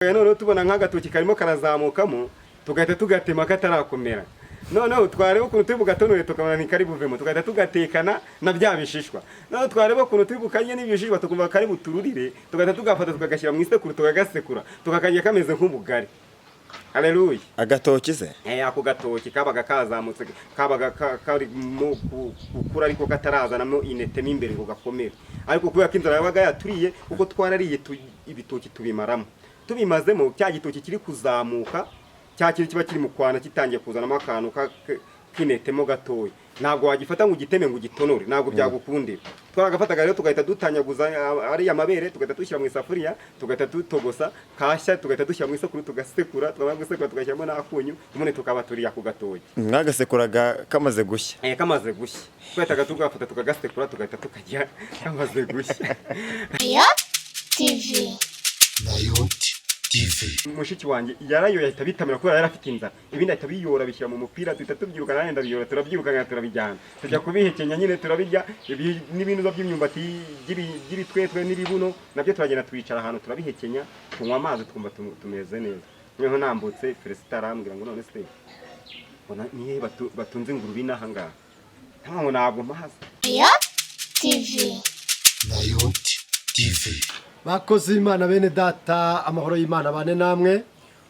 None tubona nk'agatoki karimo karazamukamo tugahita tugatema katarakomera. Noneho twareba ukuntu turi bugatonore tukabona ni kari buvemo tugahita tugatekana na bya bishishwa. Noneho twareba ukuntu turi bukanye n'ibishishwa tukumva kari butururire tugahita tugafata tukagashyira mu isekuru tukagasekura tukakajya kameze nk'ubugari. Haleluya. Agatoki se? Ako gatoki kabaga kazamutse kabaga kari mu gukura ariko katarazanamo inete n'imbere ngo gakomere. Ariko kubera ko inzara yabaga yaturiye kuko twarariye ibitoki tubimaramo. Tubimazemo cya gitoki kiri kuzamuka cya kiri kiba kiri mu kwana kitangiye kuzanamo akantu kinetemo gatoya. Ntabwo wagifata ngo ugiteme ngo ugitonore ntabwo byagukundira. Twaragafataga rero tugahita dutanyaguza ari amabere tugahita dushyira mu isafuriya tugahita dutogosa kashya tugahita dushyira mu isakuru tugasekura twamagusekura tugashyiramo n'akunyu umuntu tukabaturiya ku gatoki. Mwagasekuraga kamaze gushya? Kamaze gushya. Twahitaga tugafata tukagasekura tugahita tukajya kamaze gushya. TV. Mushiki wanjye yarayo yahita bitamira ko yarafite inzara. Ibindi ahita biyora bishyira mu mupira tuhita tubyiruka nane ndabiyora turabyirukana turabijyana. Tujya kubihekenya nyine turabijya n'ibintu by'imyumbati y'ibitwetwe n'ibibuno nabyo turagenda twicara ahantu turabihekenya tunywa amazi twumva tumeze neza. Niho nambutse Felicita arambwira ngo none se bona nihe batunze ingurube inaha ngaha. Ntabwo ntabwo mahaza. TV. Bakoze Imana bene data amahoro y'Imana bane namwe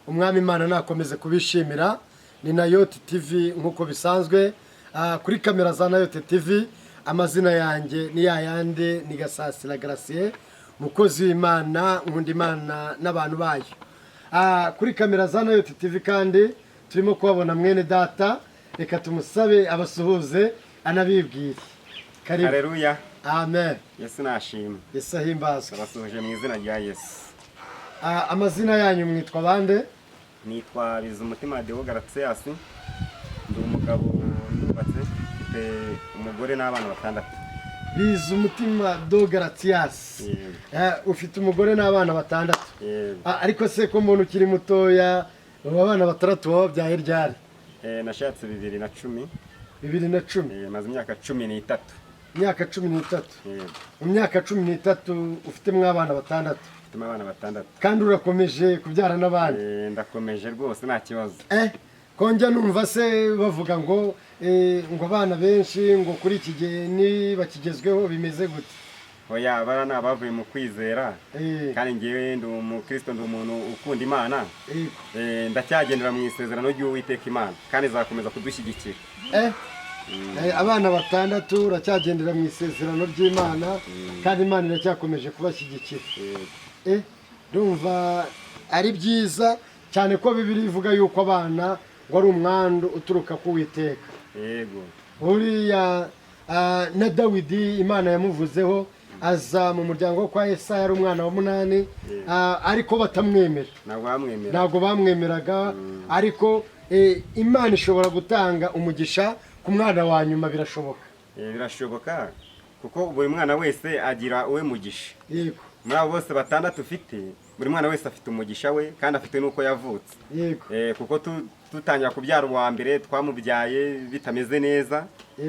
umwami Imana nakomeze kubishimira ni Nayoti TV nkuko bisanzwe kuri kamera za Nayoti TV amazina yanjye ni yayande ni Gasasira Gracie mukozi w'Imana nkunda Imana n'abantu bayo kuri kamera za Nayoti TV kandi turimo kubabona mwene data reka tumusabe abasuhuze anabibwire karibu. Haleluya. Amen. Yesu nashimwe. Yesu ahimbazwe. Abasuhuje mu izina rya Yesu. Amazina yanyu mwitwa bande? Nitwa Bizumutima Deo Garatsias. Ndi umugabo nubatse mfite umugore n'abana batandatu. Bizumutima Deo Garatsias. Ufite umugore n'abana batandatu. Ariko se ko mbona ukiri mutoya abana batandatu wabyaye ryari? Nashatse 2010. 2010. Maze imyaka 13. Imyaka 13. Mu myaka 13 ufitemo abana batandatu. Ufitemo abana batandatu. Kandi urakomeje kubyara n'abandi. Ndakomeje rwose nta kibazo. Konjya numva se bavuga ngo abana benshi ngo kuri iki gihe ni bakigezweho bimeze gute? Oya barana bavuye mu kwizera. Kandi ngiye ndi umukristo ndi umuntu ukunda Imana. Ndacyagendera mu isezerano ry'Uwiteka Imana kandi zakomeza kudushyigikira. Abana batandatu uracyagendera mu isezerano ry'Imana kandi Imana iracyakomeje kubashyigikira. Ndumva ari byiza cyane ko Bibiliya ivuga yuko abana ngo ari umwandu uturuka ku Uwiteka. Yego. Uriya na Dawidi Imana yamuvuzeho aza mu muryango kwa Yesaya ari umwana wa 8 ariko batamwemera. Ntabwo bamwemeraga ariko Imana ishobora gutanga umugisha ku mwana wa nyuma birashoboka. Birashoboka kuko buri mwana wese agira uwe mugisha. Yego. Muri abo bose batandatu ufite buri mwana wese afite umugisha we kandi afite nuko yavutse. Yego. Kuko tutangira kubyara uwa mbere twamubyaye bitameze neza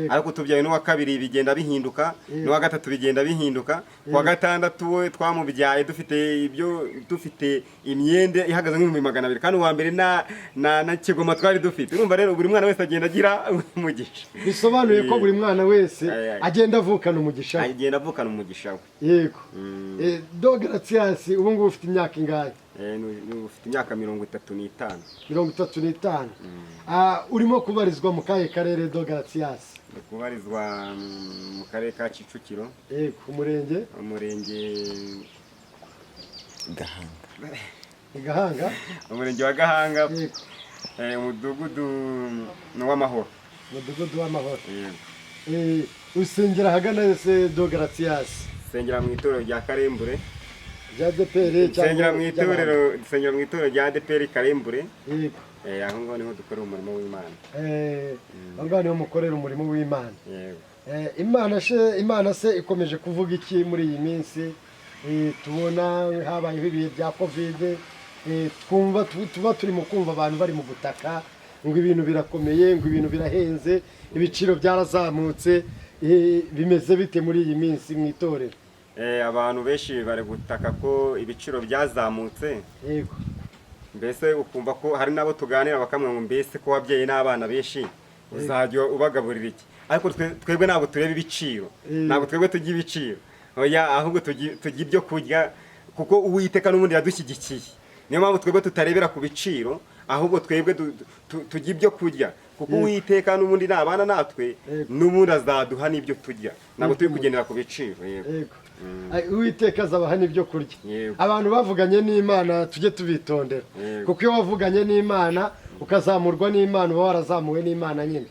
ariko tubyaye n'uwa kabiri bigenda bihinduka n'uwa gatatu bigenda bihinduka kwa gatandatu we twamubyaye dufite imyende ihagaze nk'ibihumbi 200 kandi uwa mbere na kigoma twari dufite. Urumva rero buri mwana wese agenda agira umugisha. Bisobanuye ko buri mwana wese agenda avukana umugisha. Agenda avukana umugisha we. Yego. Deo Garatsias ubu ngubu ufite imyaka ingahe? Ufite imyaka 35. 35. Urimo kubarizwa mu kahe karere Deo Garatsias? Kubarizwa mu karere ka Kicukiro. Yego, umurenge Gahanga. Gahanga? Umurenge wa Gahanga. Umudugudu w'Amahoro. Umudugudu w'Amahoro. Usengera hagana se Deo Garatsias? Sengera mu itorero rya Karembure. Rya DPR cyangwa Sengera mu itorero rya DPR Karembure. Yego. Aho ngaho niho dukorera umurimo w'Imana. Aho ngaho niho mukorera umurimo w'Imana. Yego. Imana se ikomeje kuvuga iki muri iyi minsi? Tubona habayeho ibihe bya Covid. Tuba turimo kumva abantu bari mu gutaka ngo ibintu birakomeye ngo ibintu birahenze ibiciro byarazamutse bimeze bite muri iyi minsi mu itorero? abantu benshi bari gutaka ko ibiciro byazamutse, yego mbese ukumva ko hari n'abo tuganira bakamwe ngo mbese ko wabyeyi n'abana benshi uzajya ubagaburira iki, ariko twebwe ntabwo tureba ibiciro, ntabwo twebwe tujya ibiciro, oya ahubwo tujya ibyo kurya, kuko Uwiteka n'ubundi yadushyigikiye, niyo mpamvu twebwe tutarebera ku biciro, ahubwo twebwe tujya ibyo kurya, kuko Uwiteka n'ubundi nabana natwe n'ubundi azaduha n'ibyo turya, ntabwo turi kugendera ku biciro. yego Uwiteka azabaha n'ibyo kurya. Abantu bavuganye n'Imana tujye tubitondera, kuko iyo wavuganye n'Imana ukazamurwa n'Imana uba warazamuwe n'Imana nyine.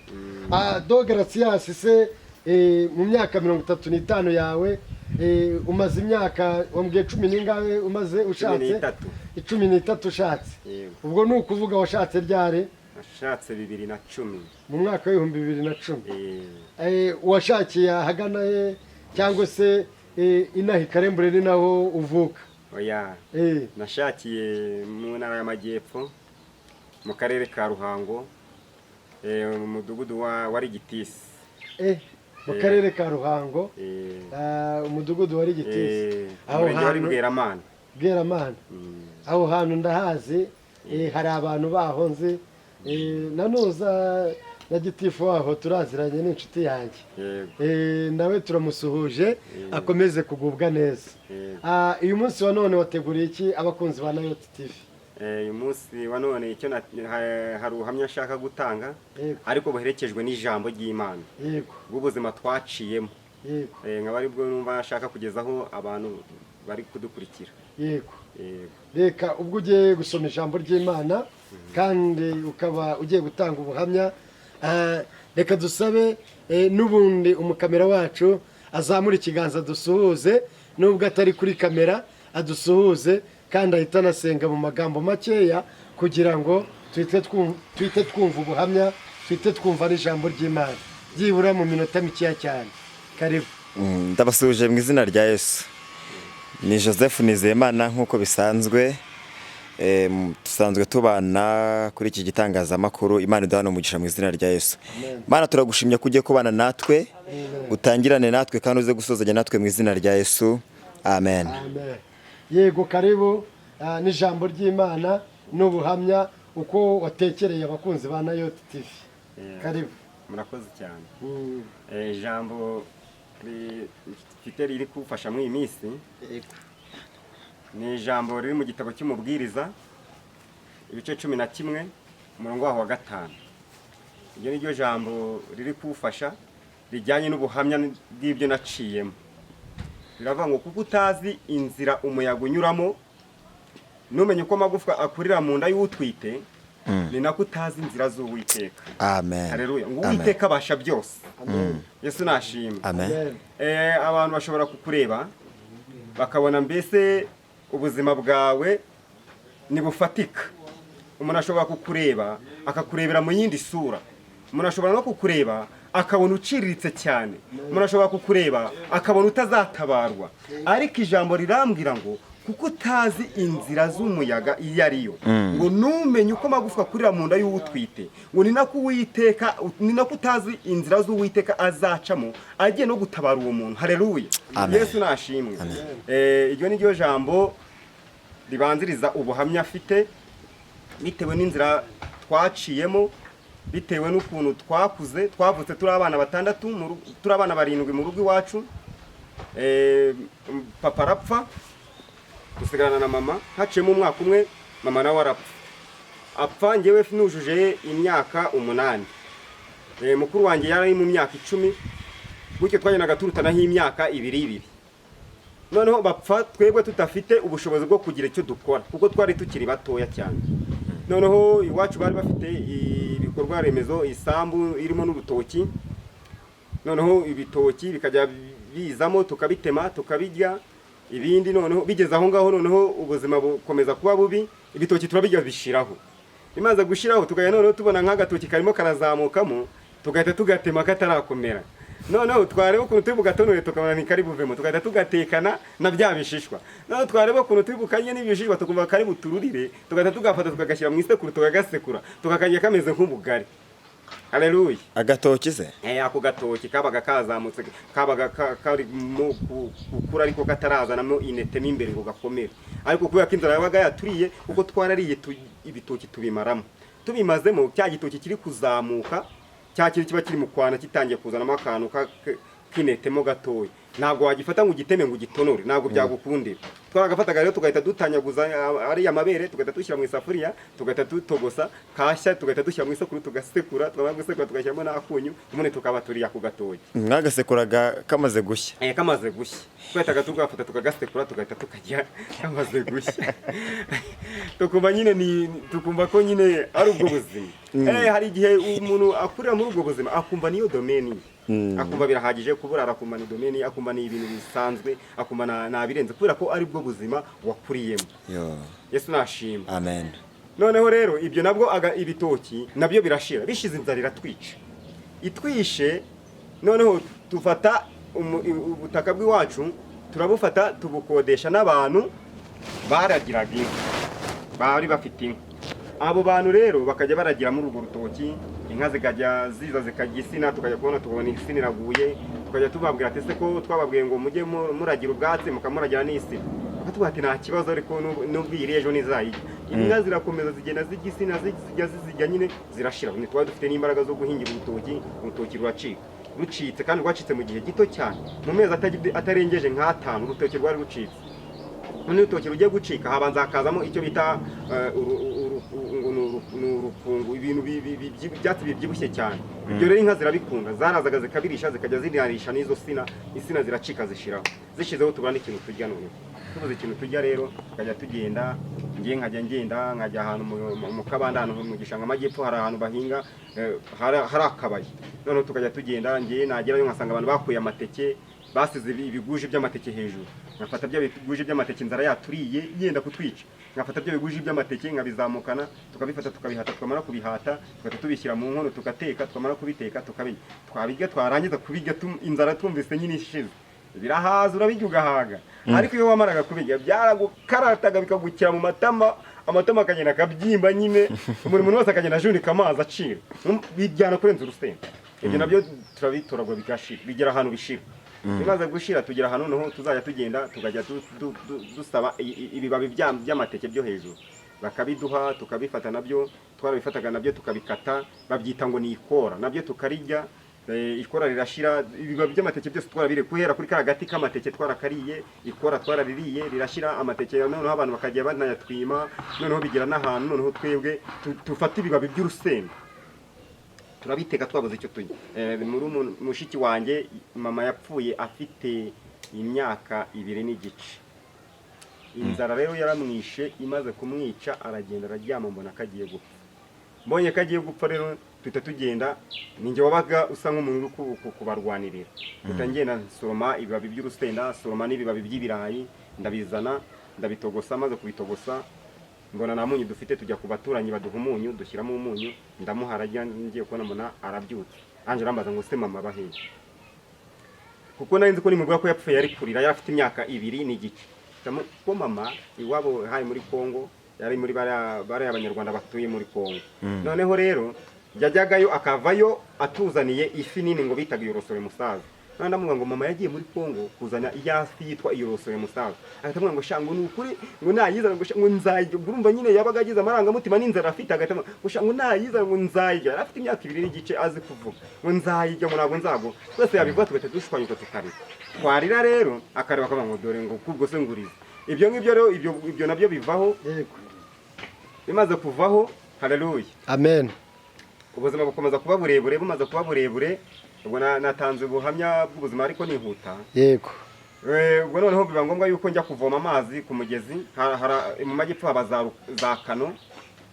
Dogaratias se mu myaka 35 yawe umaze imyaka wambwiye 10 n'ingahe umaze ushatse? 13 ushatse. Ubwo ni ukuvuga washatse ryari? Nashatse 2010. Mu mwaka wa 2010. Washakiye ahagana he cyangwa se inaha Karembure ni naho uvuka? Oya, nashakiye mu ntara y'Amajyepfo mu karere ka Ruhango, mu mudugudu wa Rigitisi. Mu karere ka Ruhango, umudugudu wa Rigitisi. Aho hantu Bweramana. Bweramana. Aho hantu ndahazi, hari abantu bahonze, nanuza na gitifu waho turaziranye n'inshuti yanjye. Nawe turamusuhuje akomeze kugubwa neza. Uyu munsi wa none wateguriye iki abakunzi ba Nayoti TV? Uyu munsi wa none icyo hari ubuhamya nshaka gutanga, ariko buherekejwe n'ijambo ry'Imana bw'ubuzima twaciyemo, nkaba ari bwo numva nshaka kugezaho abantu bari kudukurikira. Yego, reka ubwo ugiye gusoma ijambo ry'Imana kandi ukaba ugiye gutanga ubuhamya, reka dusabe n'ubundi umukamera wacu azamura ikiganza dusuhuze, nubwo atari kuri kamera adusuhuze, kandi ahita anasenga mu magambo makeya kugira ngo tuhite twumva ubuhamya, tuhite twumva n'ijambo ry'Imana byibura mu minota mikeya cyane. Karibu. Ndabasuhuje mu izina rya Yesu. Ni Joseph Nizeyimana nk'uko bisanzwe, dusanzwe tubana kuri iki gitangazamakuru. Imana iduhane umugisha mu izina rya Yesu. Mana turagushimye ko ugiye kubana natwe, utangirane natwe kandi uze gusozanya natwe mu izina rya Yesu. Amen. Yego, karibu n'ijambo ry'Imana n'ubuhamya uko watekereye abakunzi ba Nayoti TV. Karibu. Murakoze cyane. Ijambo rifite riri kufasha muri iyi minsi, ni ijambo riri mu gitabo cy'Umubwiriza ibice 11 umurongo wa 5. Iryo ni ryo jambo riri kufasha rijyanye n'ubuhamya bw'ibyo naciyemo. Biravuga ngo kuko utazi inzira umuyaga unyuramo, numenye uko amagufwa akurira mu nda y'utwite, ni nako utazi inzira z'Uwiteka. Amen. Haleluya. Ngo Uwiteka abasha byose. Yesu nashimwe. Amen. Abantu bashobora kukureba bakabona mbese ubuzima bwawe ni bufatika. Umuntu ashobora kukureba akakurebera mu yindi sura. Umuntu ashobora no kukureba akabona uciriritse cyane. Umuntu ashobora kukureba akabona utazatabarwa. Ariko ijambo rirambwira ngo kuko utazi inzira z'umuyaga iyo ariyo, ngo numenye uko amagufwa akurira mu nda y'utwite, ngo ni nako Uwiteka, ni nako utazi inzira z'Uwiteka azacamo agiye no gutabara uwo muntu. Haleluya. Yesu nashimwe. Iryo ni ryo jambo ribanziriza ubuhamya afite, bitewe n'inzira twaciyemo, bitewe n'ukuntu twavutse turi abana 6, turi abana 7 mu rugo iwacu. Papa arapfa, dusigarana na mama. Haciyemo umwaka umwe mama nawe arapfa. Apfa njyewe nujuje imyaka 8. Mukuru wanjye yari mu myaka 10, gutyo twagenaga turutanaho imyaka 2. Noneho bapfa twebwe tutafite ubushobozi bwo kugira icyo dukora, kuko twari tukiri batoya cyane. Noneho iwacu bari bafite ibikorwa remezo, isambu irimo n'urutoki. Noneho ibitoki bikajya bizamo tukabitema tukabirya, ibindi noneho bigeze aho ngaho, noneho ubuzima bukomeza kuba bubi, ibitoki turabijya bishiraho. Imaze gushiraho tugaya noneho tubona nk'agatoki karimo karazamukamo, tugahita tugatema katarakomera. Noneho twareba ukuntu turi bugatonore tukabona ni kari buvemo, tugahita tugatekana na bya bishishwa. Noneho twareba ukuntu turi bukanye n'ibishishwa tukumva kari butururire, tugahita tugafata tukagashyira mu isekuru tukagasekura, tukakajya kameze nk'ubugari. haleluya. agatoki se ako gatoki kabaga kazamutse kabaga karimo gukura ariko katarazanamo inete n'imbere ngo gakomere, ariko kubera ko inzara yabaga yaturiye kuko twarariye ibitoki tubimaramo, tubimazemo cya gitoki kiri kuzamuka, cya kintu kiba kiri mu kwana kitangiye kuzanamo akantu kinetemo gatoya, ntabwo wagifata ngo ugiteme ngo ugitonore, ntabwo byagukundira. Twaragafataga rero tugahita dutanyaguza ari amabere, tugahita dushyira mu isafuriya, tugahita dutogosa kashya, tugahita dushyira mu isekuru tugasekura, twamara gusekura tugashyiramo n'akunyu, ubundi tukaba turiya ku gatoki. mwagasekuraga kamaze gushya? Kamaze gushya twahitaga tugafata tukagasekura tugahita tukajya kamaze gushya. Tukumva nyine tukumva ko nyine ari ubwo buzima. Hari igihe umuntu akurira muri ubwo buzima akumva niyo domeni, akumva birahagije kuburara, akumva ni domeni, akumva ni ibintu bisanzwe, akumva nabirenze kubera ko ari bwo buzima wakuriyemo. Yesu nashimwe. Amen. Noneho rero ibyo nabwo ibitoki nabyo birashira, bishize inzara iratwica, itwishe. Noneho tufata ubutaka bw'iwacu turabufata tubukodesha n'abantu baragiraga inka, bari bafite inka. Abo bantu rero bakajya baragira muri urwo rutoki, inka zikajya ziza zikajya isina, tukajya kubona tubona isina iraguye, tukajya tubabwira ati se ko twababwiye ngo mujye muragira ubwatsi mukamuragira n'isina, bakatubwira ati nta kibazo, ariko nubwo iyi ejo ntizayijya. Inka zirakomeza zigenda zijya isina, zijya nyine zirashira. Twari dufite n'imbaraga zo guhingira urutoki ruracika, rucitse kandi rwacitse mu gihe gito cyane, mu mezi atarengeje nk'atanu urutoki rwari rucitse. None urutoki rugiye gucika habanza hakazamo icyo bita urukungu, ibintu byatsi bibyibushye cyane. Ibyo rero inka zirabikunda, zarazaga zikabirisha, zikajya zinarisha n'izo insina ziracika zishiraho, zishizeho tubura n'ikintu turya. None tubuze ikintu turya rero tukajya tugenda, nkajya ahantu mu kabanda, ahantu mu gishanga amajyepfo hari ahantu bahinga, hari akabaya. Noneho tukajya tugenda, nagerayo nkasanga abantu bakuye amateke, basize ibiguji by'amateke hejuru. Nkafata bya biguji by'amateke inzara yaturiye yenda kutwica, nkafata bya biguji by'amateke nkabizamukana, tukabifata tukabihata, twamara kubihata tugahita tubishyira mu nkono tugateka, twamara kubiteka tukabirya. Twabirya twarangiza kubirya inzara twumvise nyine ishize, birahaza urabirya ugahaga. Ariko iyo wamaraga kubirya byaragukarataga bikagukira mu matama akagenda akabyimba nyine, umuntu wese akagenda ajunika amazi acira, bijyana kurenza urusenda. Ibyo nabyo turabitoragwa bigashira, bigira ahantu bishira. Bimaze gushira tugira ahantu noneho tuzajya tugenda tukajya dusaba ibibabi by'amateke byo hejuru, bakabiduha tukabifata. Nabyo twarabifataga nabyo tukabikata, babyita ngo ni ikora, nabyo tukarijya. Ikora rirashira, ibibabi by'amateke byose twarabire kuhera kuri ka gati k'amateke twarakariye, ikora twaraririye rirashira. Amateke noneho abantu bakajya banayatwima, noneho bigira n'ahantu noneho twebwe tufata ibibabi by'urusenda turabiteka twabuze icyo turya. Muri mushiki wanjye mama yapfuye afite imyaka 2 n'igice. Inzara rero yaramwishe, imaze kumwica aragenda araryama, mbona kagiye gupfa. Mbonye kagiye gupfa rero tuhita tugenda, ninjye wabaga usa nk'umuntu uri kubarwanirira. Tutangenda soroma ibibabi by'urusenda, soroma n'ibibabi by'ibirayi, ndabizana ndabitogosa. Maze kubitogosa mbona nta munyu dufite, tujya ku baturanyi baduha umunyu, dushyiramo umunyu, ndamuharajya. Ngiye kubona mbona arabyutse, anje arambaza ngo se mama bahehe, kuko nari nzi ko nimubwira ko yapfuye yari kurira, yari afite imyaka 2 n'igice. Ko mama iwabo hari muri Kongo, yari muri bariya abanyarwanda batuye muri Kongo. Noneho rero yajyagayo akavayo atuzaniye ifi nini ngo bitaga iyorosore musaza. Nanda mvuga ngo mama yagiye muri Kongo kuzana iyafi yitwa iyorosore musaza. Agatamwa ngo shango ni ukuri ngo nayiza ngo nzayijya. Urumva nyine yabaga agize amarangamutima n'inzara afite, agatamwa ngo shango nayiza ngo nzayijya. Afite imyaka 2 n'igice azi kuvuga ngo nzayijya, ngo ntabwo nzago. Twese yabivuga tugahita dushwanyuka tukarira. Twarira rero akareba akaba ngo dore ngo kubwo se nguriza. Ibyo ngibyo rero ibyo nabyo bivaho. Bimaze kuvaho, haleluya, amen. Ubuzima bukomeza kuba burebure. Bumaze kuba burebure, ubwo natanze ubuhamya bw'ubuzima ariko nihuta. Yego. Ubwo noneho biba ngombwa yuko njya kuvoma amazi ku mugezi. Mu majyepfo haba za kano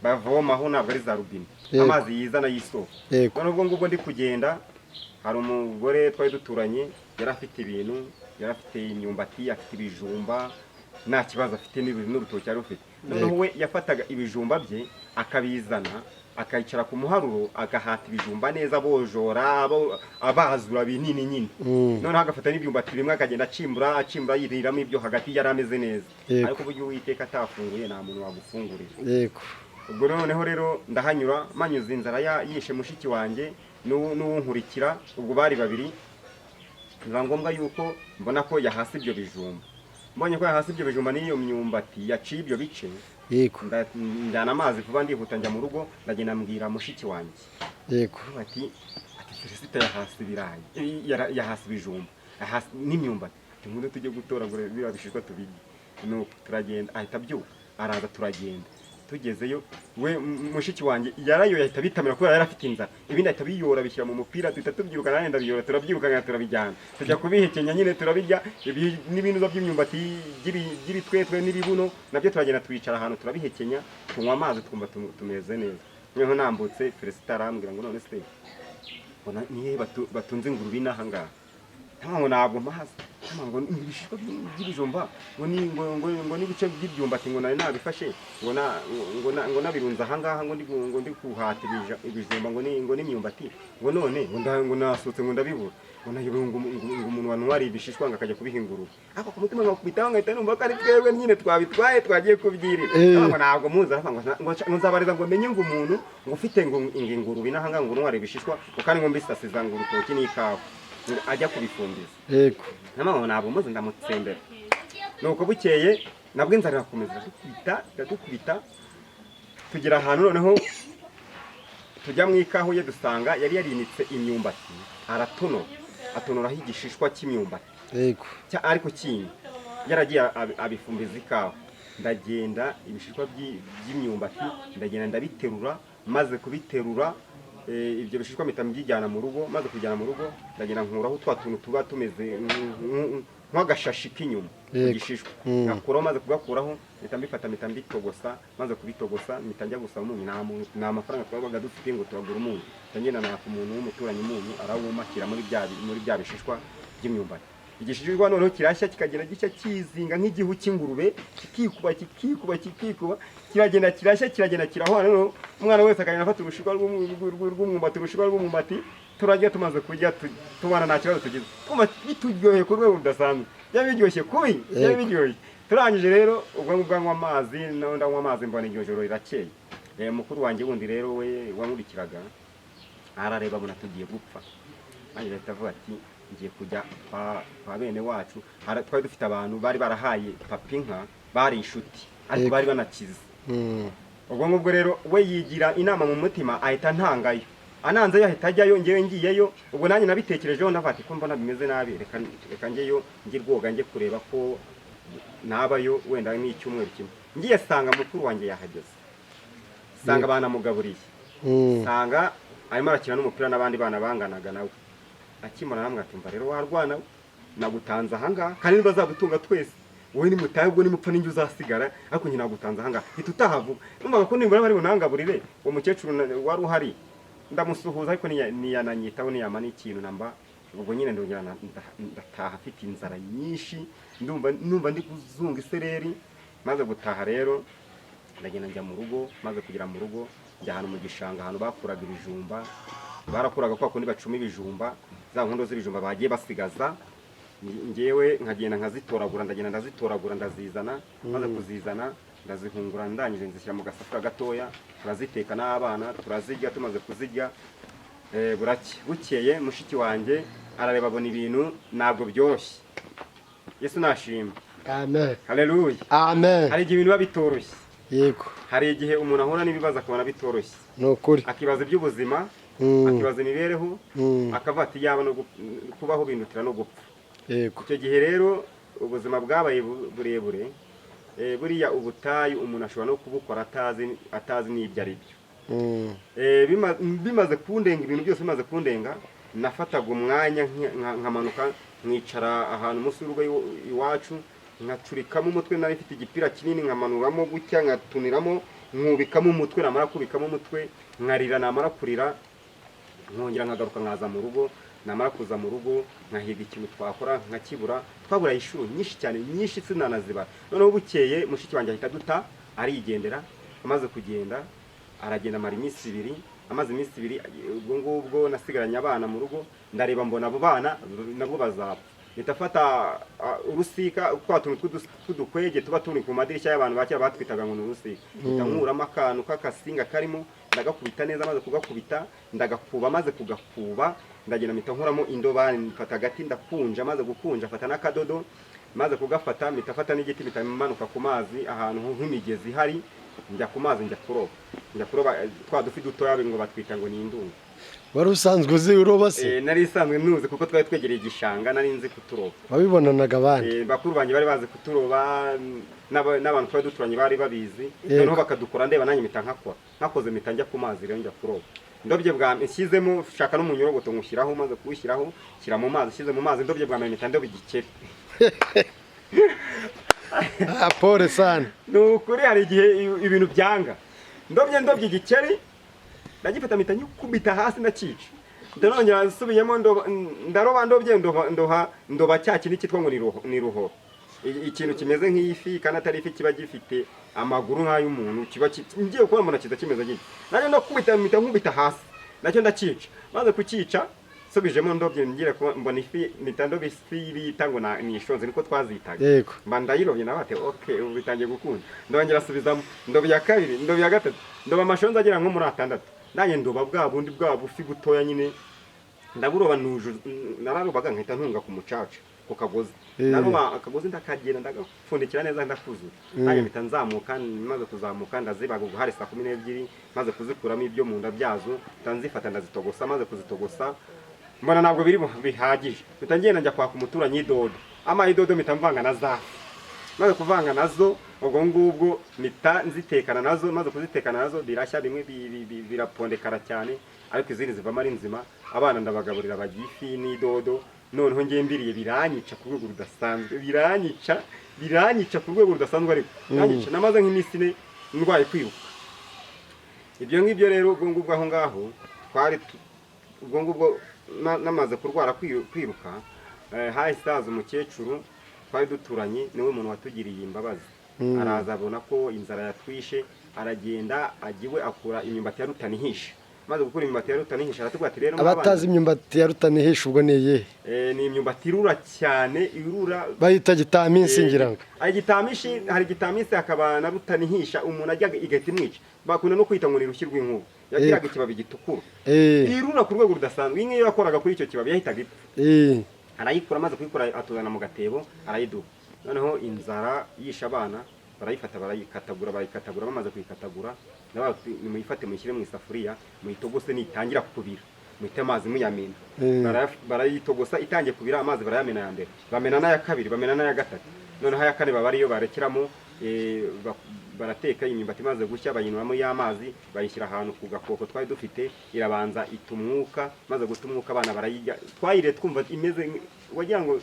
bavomaho, ntabwo ari za rubine, amazi yizana y'isoko. Noneho ubwo ngubwo ndi kugenda, hari umugore twari duturanye, yari afite ibintu, yari afite imyumbati, afite ibijumba, nta kibazo afite n'urutoki yari ufite. Noneho we yafataga ibijumba bye akabizana, akayicara ku muharuro, agahata ibijumba neza, bojora abazura binini nyine. Noneho agafata n'ibyumbati bimwe akagenda acimbura yiriramo ibyo hagati, yari ameze neza. Ariko uburyo Uwiteka atafunguye nta muntu wagufungurira. Ubwo noneho rero ndahanyura, manyuze inzara yishe mushiki wanjye, n'uwunkurikira ubwo bari babiri, biba ngombwa yuko mbona ko yahasi ibyo bijumba. Mbonye ko yahasi ibyo bijumba n'iyo myumbati yaciye ibyo bice, yego njyana amazi vuba ndihuta njya mu rugo, ndagenda mbwira mushiki wanjye, yego ati Felicite yahasi ibirayi, yahasi ibijumba, yahasi n'imyumbati, tumuze tujye gutoragura biriya bishishwa tubirye. Nuko turagenda, ahita abyuka araza turagenda. Tugezeyo we mushiki wanjye yarayo yahita bitamira kubera yari afite inzara, ibindi ahita biyora bishyira mu mupira, tuhita tubyiruka nanjye ndabiyora, turabyirukana turabijyana, tujya kubihekenya nyine turabijya. N'ibinuza by'imyumbati by'ibitwetwe n'ibibuno nabyo turagenda twicara ahantu turabihekenya, tunywa amazi twumva tumeze neza. Niho nambutse Felicite arambwira ngo none se nihe batunze ingurube inaha ngaha, ngo ntabwo mazi, ngo ibishishwa by'ibijumba ngo n'ibice by'ibyumbati ngo nari nabifashe ngo nabirunze aha ngaha ngo ndi kuhata ibijumba ngo n'imyumbati, ngo none ngo nasutse ngo ndabibura, ngo umuntu wanwari ibishishwa ngo akajya kubiha ingurube. Ako ku mutima nkakubitaho nkahita numva ko ari twebwe nyine twabitwaye twagiye kubyirira. Ngo ntabwo muzi, ngo nzabariza ngo menye ngo umuntu ngo ufite ngo ingurube inaha ngaha ngo unwari ibishishwa kandi ngo mbisasiza ngo urutoki n'ikawa ajya kubifumbiza. yego Namwe ntabwo muzi ndamutsembera. Nuko bukeye nabwo inzara irakomeza dukubita tugira ahantu noneho tujya mu ikahu ye dusanga yari yarinitse imyumbati, atonoraho igishishwa cy'imyumbati, yego ariko kindi yaragiye abifumbiza ikawa. Ndagenda ibishishwa by'imyumbati ndagenda ndabiterura, maze kubiterura ibyo bishishwa mpita mbyijyana mu rugo, maze kujyana mu rugo ndagenda nkuraho twa tuntu tuba tumeze nk'agashashi k'inyuma igishishwa, ngakuraho, maze kugakuraho mpita mbifata mpita mbitogosa, maze kubitogosa mpita njya gusaba umunyu. Nta mafaranga twabaga dufite ngo turagura umunyu, ndagenda naka umuntu w'umuturanyi umunyu arawumakira muri bya bishishwa by'imyumbati. Igishishwa noneho kirashya kikagenda gica kizinga nk'igihu cy'ingurube, kikikuba kiragenda kirashya kiragenda kirahwana. Noneho umwana wese akagenda afata urushishwa rw'umwumbati, turajya tumaze kurya tubana nta kibazo tugize, bituryoheye ku rwego rudasanzwe, byaba biryoshye kubi, byaba biryoshye. Turangije rero ubwo ngubwo anywa amazi, ndanywa amazi mbona iryo joro rirakeye. Mukuru wanjye wundi rero we wankurikiraga arareba abona tugiye gupfa, nanjye leta avuga ati ngiye kujya kwa bene wacu. Twari dufite abantu bari barahaye papa inka, bari inshuti ariko bari banakize. Ubwo ngubwo rero we yigira inama mu mutima, ahita ntangayo, ananze yahita ajyayo, ngewe ngiyeyo. Ubwo nanjye nabitekerejeho ndafata ko mbona bimeze nabi, reka ngeyo njye rwoga njye kureba ko nabayo wenda n'icyumweru kimwe. Ngiye sanga mukuru wanjye yahageze, sanga banamugaburiye, sanga arimo arakina n'umupira n'abandi bana banganaga nawe. Akimara namwe atumva rero warwana nagutanze ahangaha kandi bazagutunga twese, wowe ni mutaye ubwo ni mupfa n'injye uzasigara, ariko nyina nagutanze ahangaha itahavuga. Numvaga ko nimbona bari bunangaburire. Uwo mukecuru wari uhari ndamusuhuza, ariko niyananyitaho niyama n'ikintu namba. Ubwo nyine ndongera ndataha afite inzara nyinshi, ndumva ndi kuzunga isereri. Maze gutaha rero ndagenda njya mu rugo, maze kugera mu rugo njya ahantu mu gishanga, ahantu bakuraga ibijumba, barakuraga kwa kundi bacuma ibijumba, za nkondo z'ibijumba bagiye basigaza. Ngewe nkagenda nkazitoragura, ndagenda ndazitoragura ndazizana, maze kuzizana ndazihungura, ndangije nzishyira mu gasafuriya gatoya, turaziteka n'abana turazirya. Tumaze kuzirya bukeye mushiki wanjye arareba abona ibintu ntabwo byoroshye. Yesu nashimwe, amen, haleluya, amen. hari igihe ibintu biba bitoroshye, yego hari igihe umuntu ahura n'ibibazo akabona bitoroshye, nukuri akibaza iby'ubuzima, akibaza imibereho, akavuga ati yaba no kubaho bindutira no gupfa. yego Icyo gihe rero ubuzima bwabaye burebure. Buriya ubutayu umuntu ashobora no kubukora atazi n'ibyo ari byo. Bimaze kundenga, ibintu byose bimaze kundenga, nafataga umwanya nkamanuka nkicara ahantu munsi y'urugo iwacu, nkacurikamo umutwe. Nari mfite igipira kinini nkamanuramo gutya, nkatuniramo, nkubikamo umutwe, namara kubikamo umutwe nkarira, namara kurira nkongera nkagaruka nkaza mu rugo. Namara kuza mu rugo nkahiga ikintu twakora nkakibura. Twabura inshuro nyinshi cyane, nyinshi sinanazibara. Noneho bukeye mushiki wanjye ahita duta arigendera. Amaze kugenda aragenda amara iminsi ibiri. Amaze iminsi ibiri ubwo ngubwo nasigaranye abana mu rugo, ndareba mbona abo bana nabo bazapfa. Nitafata urusika kwa tuntu tw'udukwege tuba turi ku madirishya y'abantu bakira batwitaga ngo n'urusika. Ntankuramo akantu k'akasinga karimo, ndagakubita neza, maze kugakubita ndagakuba, maze kugakuba ndagenda mpita nkuramo indobani, mfata agati ndakunja, maze gukunja mfata n'akadodo, maze kugafata mpita fata n'igiti mpita manuka ku mazi ahantu nk'imigezi hari, njya ku mazi njya kuroba twa dufi dutoya ngo batwita ngo ni indungu. wari usanzwe uzi uroba se? Nari isanzwe nuzi kuko twari twegereye igishanga, nari nzi kuturoba. wabibonanaga abandi? Bakuru banjye bari bazi kuturoba, n'abantu twari duturanye bari babizi, noneho bakadukora ndeba nanjye mpita nkakora, nkakoze mpita njya ku mazi rero njya kuroba. Ndobye bwa nshyizemo shaka n'umunyorogoto ngushyiraho, maze kuwushyiraho shyira mu mazi, shyize mu mazi ndobye bwa mpita ndoba igikeri. pole sana. Nukuri hari igihe ibintu byanga, ndobye igikeri ndagifata mpita nyikubita hasi ndakica, ndanongera nsubiyemo ndaroba ndobye ndoba cya kintu cyitwa ngo ni ruho, ikintu kimeze nk'ifi kandi atari ifi, kiba gifite amaguru nk'ay'umuntu, kiba ngiye kubona mbona kiza kimeze gitya, nanjye ndakubita mpita nkubita hasi nacyo ndakica, maze kukica subijemo ndobye ngira mbona ifi mpita ndoba ifi bita ngo ni ishonze niko twazitaga, mba ndayirobye nabate okay ubu bitangiye gukunda, ndongera asubizamo ndoba ya kabiri, ndoba ya gatatu, ndoba amashonze agera nko muri 6, nanjye ndoba bwa bundi bwa bufi butoya nyine ndaburoba nararobaga nkahita ntunga ku mucaca ku kagozi, naroba akagozi ndakagenda ndagapfundikira neza ndakuzura, nanjye mpita nzamuka, maze kuzamuka ndazibaga ubwo hari 12, maze kuzikuramo ibyo mu nda byazo, nzifata ndazitogosa, maze kuzitogosa mbona ntabwo biri bihagije, mpita ngenda njya kwaka umuturanyi idodo, idodo mpita mvanga na zafu, maze kuvanga nazo ubwo ngubwo mpita nzitekana nazo, maze kuzitekana nazo birashya, bimwe birapondekara cyane ariko izindi zivamo ari nzima, abana ndabagaburira bagifi n'idodo, noneho ngiye mbiriye biranyica ku rwego rudasanzwe, biranyica ku rwego rudasanzwe, ariko biranyica namaze nk'iminsi 4 ndwaye kwiruka. Ibyo ngibyo rero ubwo ngubwo aho ngaho twari ubwo ngubwo namaze kurwara kwiruka, hahise haza umukecuru twari duturanye, niwe muntu watugiriye imbabazi, araza abona ko inzara yatwishe, aragenda agiwe akura imyumbati ya rutanihisha, maze gukura imyumbati ya rutanihisha aratubwira ati rero abatazi imyumbati ya rutanihisha ubwo ni iyihe? Ni imyumbati irura cyane, irura bayita gitaminsi ngira ngo. Hari gitaminsi hakaba na rutanihisha, umuntu ajya igahita imwica, bakunda no kwita ngo ni rushyi rw'inkuba, yagiraga ikibabi gitukura, irura ku rwego rudasanzwe, inka iyo yakoraga kuri icyo kibabi yahitaga ipfa. Arayikura, maze kuyikura atuzana mu gatebo arayiduha, noneho inzara yisha abana barayifata barayikatagura, bamaze kuyikatagura nimuyifate muyishyire mu isafuriya muyitogose, nitangira kubira muhite amazi muyamena, barayitogosa itangiye kubira, amazi barayamena ya mbere, bamena n'aya kabiri, bamena n'aya gatatu, noneho aya kane baba ariyo barekeramo, barateka imyumbati imaze gushya bayinyuramo y'amazi, bayishyira ahantu ku gakoko twari dufite, irabanza itumwuka, maze gutumwuka abana barayirya, twayire twumva imeze wagira ngo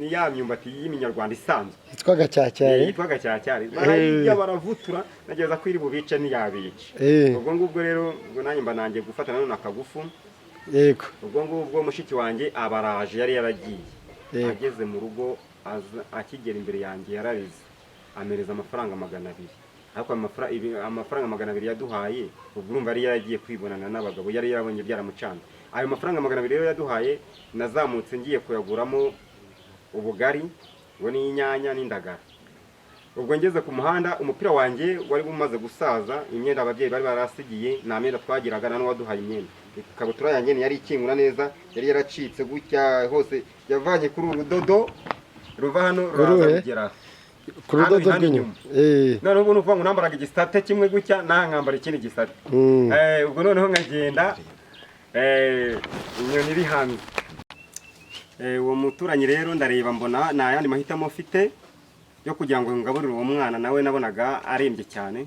ni ya myumbati y'iminyarwanda isanzwe yitwaga cyacyari, barayirya baravutura, nageza ko iri bubice ntiyabica. Ubwo ngubwo rero ngo nanjye mba nanjye gufata nanone akagufu, ubwo ngubwo mushiki wanjye abaraje yari yaragiye, ageze mu rugo akigera imbere yanjye yararize, amereza amafaranga 200, ariko amafaranga 200 yaduhaye, ubwo urumva yari yaragiye kwibonana n'abagabo, yari yarabonye byaramucanze. Ayo mafaranga 200 rero yaduhaye, nazamutse ngiye kuyaguramo ubugari ngo n'inyanya n'indagara. Ubwo ngeze ku muhanda, umupira wanjye wari bumaze gusaza, imyenda ababyeyi bari barasigiye, nta myenda twagiraga, nano waduhaye imyenda, ikabutura yanjye yari ikingura neza, yari yaracitse gutya hose, yavanye kuri urudodo ruva hano ruraza kugera ku rudodo rw'inyuma. Noneho ubu nuvuga ngo nambaraga igisate kimwe gutya, nkambara ikindi gisate, ubwo noneho nkagenda inyoni iri hanze. Uwo muturanyi rero ndareba mbona nta yandi mahitamo mfite yo kugira ngo ngaburire uwo mwana, nawe nabonaga arembye cyane,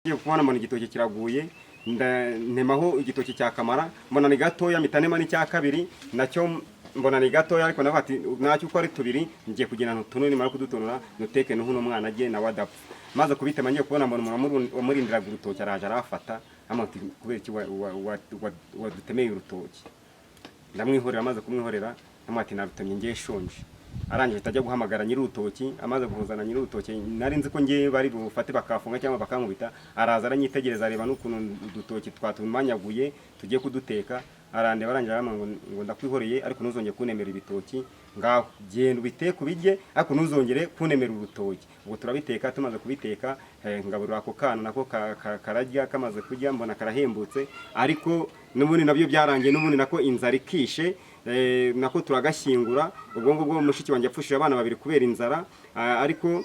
ngiye kubona mbona igitoki kiraguye, ntemaho igitoki cya kamara, mbona ni gatoya, mitanema n'icya kabiri nacyo mbona ni gatoya, ariko navuga ati nacyo uko ari 2 ngiye kugenda ntutunure, mara kudutonora nuteke n'uno mwana agiye nawe adapfa. Maze kubitema ngiye kubona mbona umuntu wamurindiraga urutoki araje arafata, amati kubera iki wadutemeye urutoki, ndamwihorera, amaze kumwihorera amati narutemye ngiye shonje, arangije tajya guhamagara nyiri urutoki, amaze guhuzana nyiri urutoki, nari nzi ko ngiye bari bufate bakafunga cyangwa bakankubita, araza aranyitegereza areba n'ukuntu udutoki twatumanyaguye tugiye kuduteka, arandeba arangira ngo ndakwihoreye, ariko ntuzongeye kunemera ibitoki, ngaho genda ubiteke ubirye ariko ntuzongere kunemera urutoki. Ubwo turabiteka, tumaze kubiteka ngaburira ako kana nako kararya, kamaze kurya mbona karahembutse, ariko n'ubundi nabyo byarangiye, n'ubundi nako inzara ikishe, nako turagashyingura. Ubwo ngubwo mushiki wanjye yapfushije abana 2 kubera inzara, ariko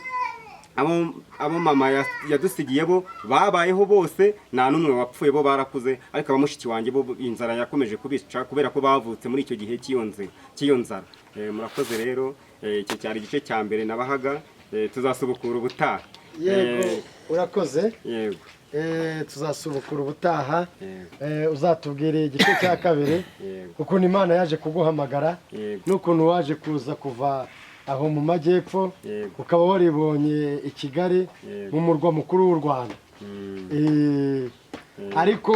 abo mama yadusigiye bo babayeho bose, nta n'umwe wapfuye, bo barakuze, ariko abamushiki wanjye bo inzara yakomeje kubica kubera ko bavutse muri icyo gihe cy'iyo nzara. Murakoze rero, icyo cyari igice cya mbere nabahaga, tuzasubukura ubutaha. Yego, urakoze. Yego. Tuzasubukura ubutaha, uzatubwire igice cya kabiri, ukuntu Imana yaje kuguhamagara, n'ukuntu waje kuza kuva aho mu majyepfo ukaba waribonye i Kigali mu murwa mukuru w'u Rwanda. Ariko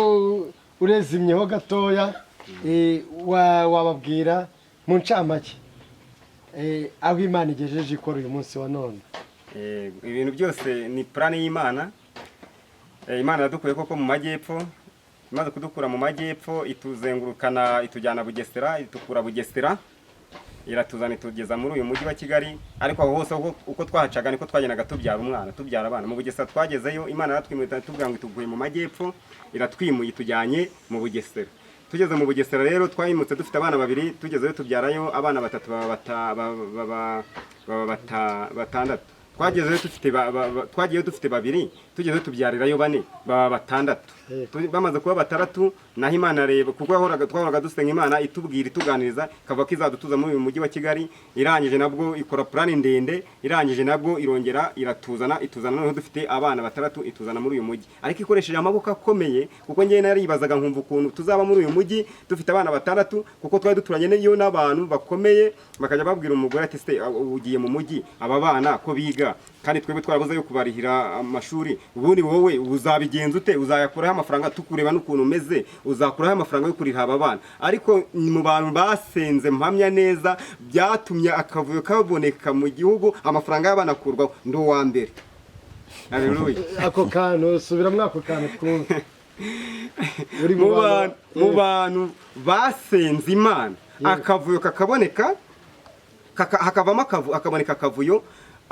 urezimyeho gatoya, wababwira mu ncamake aho Imana igejeje ikora uyu munsi wa none. Ibintu byose ni plan y'Imana. Imana yadukuye koko mu majyepfo, imaze kudukura mu majyepfo ituzengurukana, itujyana Bugesera, itukura Bugesera, iratuzana itugeza muri uyu mujyi wa Kigali. Ariko aho hose uko twahacaga niko twagenaga tubyara abana. Mu Bugesera twagezeyo, Imana yaratwimuye tuvuga ngo ituguye mu majyepfo, iratwimuye itujyanye mu Bugesera. Tugeze mu Bugesera rero twayimutse dufite abana 2, tugezeyo tubyarayo abana 3 batandatu. Twagiyeyo dufite 2, tugezeyo tubyarirayo 4 baba 6. Bamaze kuba 6 naho Imana reba, kuko twahoraga dusenga Imana itubwira ituganiriza, kava ko izadutuza muri uyu mujyi wa Kigali. Irangije nabwo ikora plan ndende, irangije nabwo irongera ituzana noneho dufite abana 6 ituzana muri uyu mujyi, ariko ikoresheje amaboko akomeye, kuko ngiye naribazaga nkumva ukuntu tuzaba muri uyu mujyi dufite abana 6, kuko twari duturanye n'iyo n'abantu bakomeye, bakajya babwira umugore ati se ugiye mu mujyi aba bana ko biga kandi twebwe twarabuze yo kubarihira amashuri, ubundi wowe uzabigenza ute? Uzayakuraho amafaranga tukureba n'ukuntu umeze, uzakuraho amafaranga yo kurihira aba bana? Ariko mu bantu basenze mpamya neza, byatumye akavuyo kaboneka mu gihugu, amafaranga y'abana akurwaho, ndo wa mbere. Haleluya. Ako kantu subiramo, ako kantu twumve. Mu bantu basenze Imana, akavuyo kakaboneka, hakavamo akaboneka akavuyo,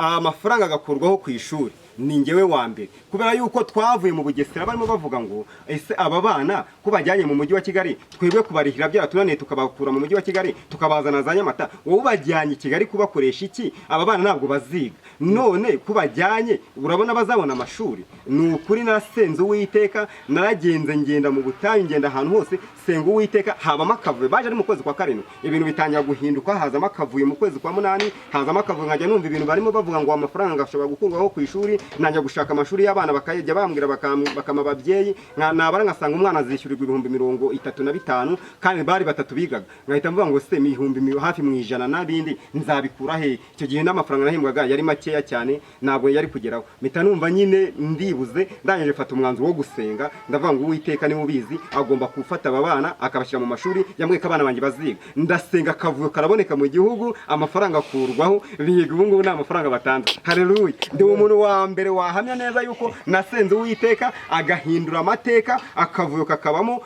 amafaranga agakurwaho ku ishuri, ni ngewe wa mbere. Kubera yuko twavuye mu Bugesera barimo bavuga ngo ese aba bana ko bajyanye mu mujyi wa Kigali, twebwe kubarihira byaratunaniye, tukabakura mu mujyi wa Kigali tukabazana za Nyamata, wowe bajyanye Kigali kubakoresha iki? Aba bana ntabwo baziga, none kubajyanye urabona bazabona amashuri? Ni ukuri narasenze Uwiteka, naragenze ngenda mu butayu, ngenda ahantu hose senga Uwiteka, habamo akavuyo. Baje ari mu kwezi kwa 7, ibintu bitangira guhinduka, hazamo akavuyo mu kwezi kwa 8, hazamo akavuyo, nkajya numva ibintu barimo bavuga ngo amafaranga ashobora gukurwaho ku ishuri, najya gushaka amashuri y'abana bakajya bambwira bakama ababyeyi, nabara ngasanga umwana azishyurirwa 35,000 kandi bari 3 bigaga, ngahita mvuga ngo se ibihumbi hafi mu 100 n'abindi nzabikura he? Icyo gihe n'amafaranga nahembwaga yari makeya cyane, ntabwo yari kugeraho. Mpita numva nyine ndibuze, ndangije mfata umwanzuro wo gusenga, ndavuga ngo Uwiteka niwe ubizi, agomba gufata aba bana akabashyira mu mashuri, yambwiye ko abana banjye baziga. Ndasenga, akavuyo karaboneka mu gihugu, amafaranga akurwaho, biga ubu ngubu n'amafaranga batanze. Haleluya. Ndi umuntu wa mbere wahamya neza yuko nasenze Uwiteka agahindura amateka, akavuyo kakabamo,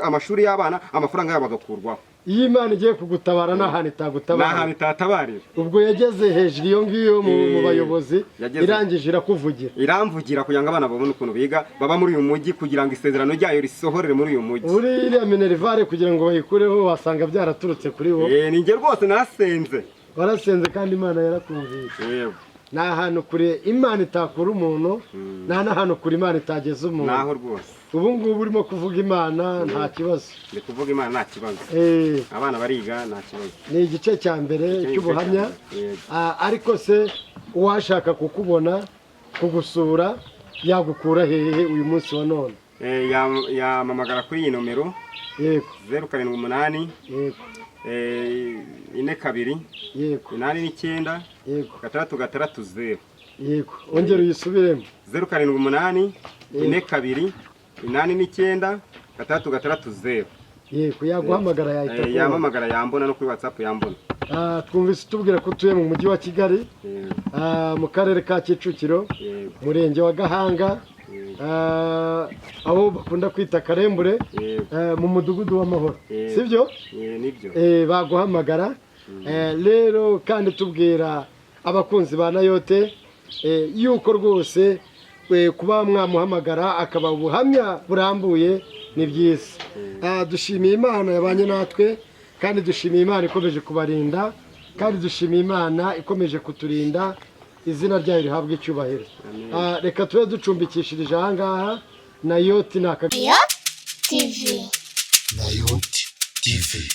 amashuri y'abana, amafaranga yabo agakurwaho. Iyo Imana igiye kugutabara n'ahantu itagutabarira, n'ahantu itatabarira. Ubwo yageze hejuru iyo ngiyo mu bayobozi, irangije irakuvugira, iramvugira kugira ngo abana babone ukuntu biga, baba muri uyu mujyi, kugira ngo isezerano ryayo risohorere muri uyu mujyi. uriya Minervare kugira ngo bayikureho wasanga byaraturutse kuri wo. Ni njye rwose narasenze. Warasenze kandi Imana yarakumvishe. Yego. Nta hantu kure Imana itakura umuntu, nta n'ahantu kure Imana itageza umuntu. Naho rwose. Ubu ngubu urimo kuvuga Imana nta kibazo. Ndi kuvuga Imana nta kibazo. Abana bariga nta kibazo. Ni igice cya mbere cy'ubuhamya. Ariko se uwashaka kukubona, kugusura, yagukura hehe uyu munsi wa none? Yamamagara kuri iyi nomero. Yego. 078. Yego. 42. Yego. 89. Yego. 660. Yego. Ongera uyisubiremo. 078. 42. 89. 660. Yego, yaguhamagara yahita. Yamamagara yambona no kuri WhatsApp yambona. Twumvise tubwira ko utuye mu mujyi wa Kigali, mu karere ka Kicukiro, murenge wa Gahanga, aho bakunda kwita Karembure, mu mudugudu w'Amahoro. Sibyo? Nibyo. Baguhamagara rero kandi tubwira abakunzi ba nayote yuko rwose kuba mwamuhamagara akaba ubuhamya burambuye ni byiza. Dushimiye Imana yabanye natwe kandi dushimiye Imana ikomeje kubarinda kandi dushimiye Imana ikomeje kuturinda, izina ryayo rihabwa icyubahiro. Reka tube ducumbikishirije aha ngaha. Nayoti TV.